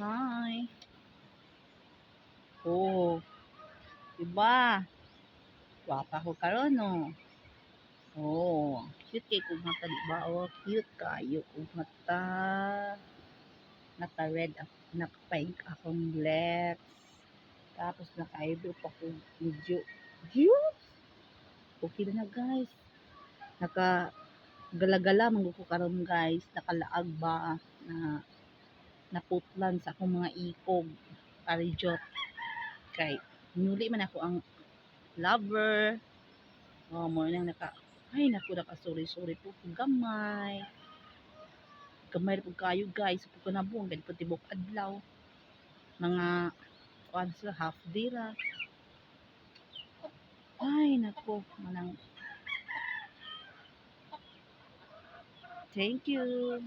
Hi. Oh, diba? Gwapa ko karon no. Oh, cute kay kong mata, diba? Oh, cute kayo kong mata. Naka-red, naka-pink akong lips. Tapos naka-eyebrow pa ko medyo cute. Okay na guys. Naka gala-gala man ko karon guys. Nakalaag ba na naputlan sa akong mga ikog. Parijot. Kay, nuli man ako ang lover. Oh, mo nang ay naku naka-sorry po kung gamay. Gamay ra pud kayo guys, pud kanabong dali pud tibok adlaw. Mga kuan sila half day ra. Ay naku, manang thank you.